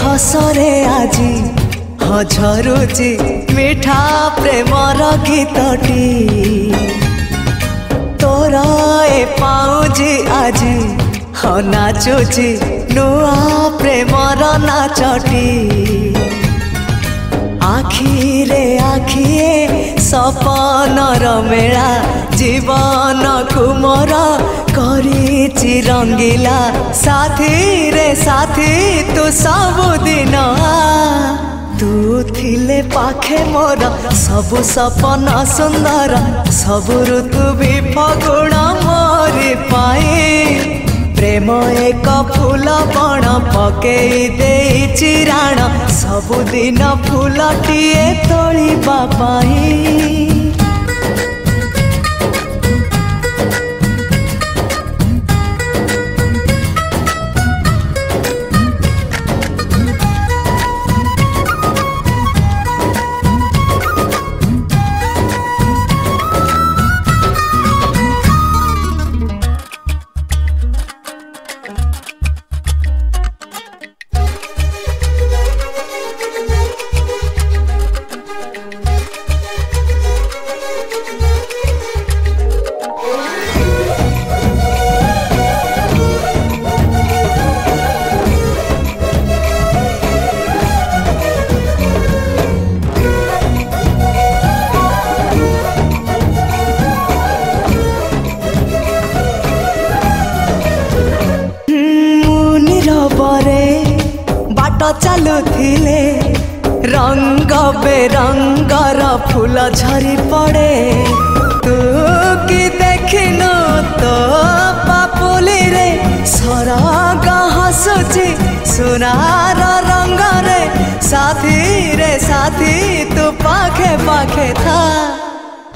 हसरे आजी झरुची मिठा प्रेमर गीतटी तोर ए पाउजी आजी नाचुची नुआ प्रेमर नाचटी आखिरे आखिए सपनर मेला जीवन कुमर करिछि रंगीला साथी रे साथी तू सबुदिन तू थिले पाखे मोर सबु सपन सुंदर सबु ऋतु भी फगुण मोरी पाई प्रेम एक फूल बण पकई देइछि राण सबुदिन फूलटिए तोलिबा पाई चलुथिले रंग बेरंगर फूल झरी पड़े तू कि देखिनु तो पापुली रे सरग हसुची सुनार रंग रे साथी तू पाखे पाखे था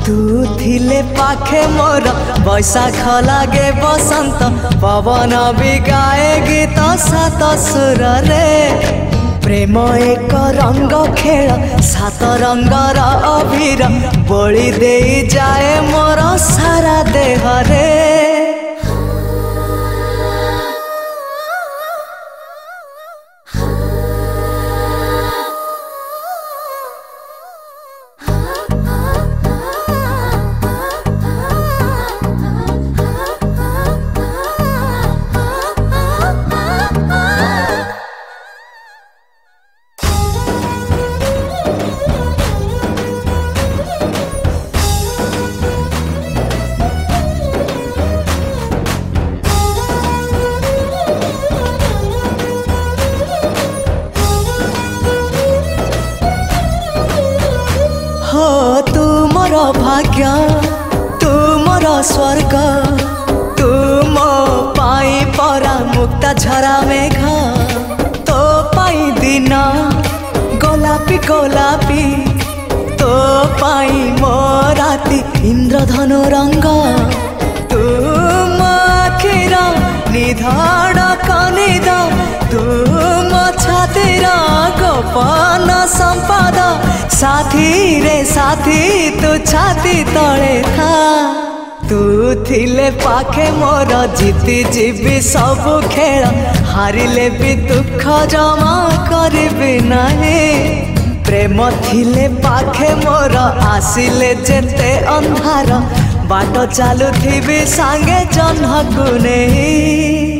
तू थिले पाखे मोर बैशाख लागे बसंत पवन भी गाए गीत सात सुर रे प्रेम एक रंग खेल सात रंगर अबीर बोली दे जाए मोर सारा देह रे तू मोर भाग्य तू मोर स्वर्ग तू मो पाई परा मुक्ता झरा मेघ तो पाई दिन गोलापी गोलापी तो पाई मो राती इंद्रधनु रंग तू मो आखिर निधाड़ कनिद तू मो छातीर गोपन संपद साथी रे साथी तू छाती तले था तू थिले पाखे मोर जीती जीवी सब खेल हारिले भी दुख जमा करिबी नहीं प्रेम थिले पाखे मोर आसिले जेते अंधार बाट चलुथिबी सांगे जन्हकु नहीं।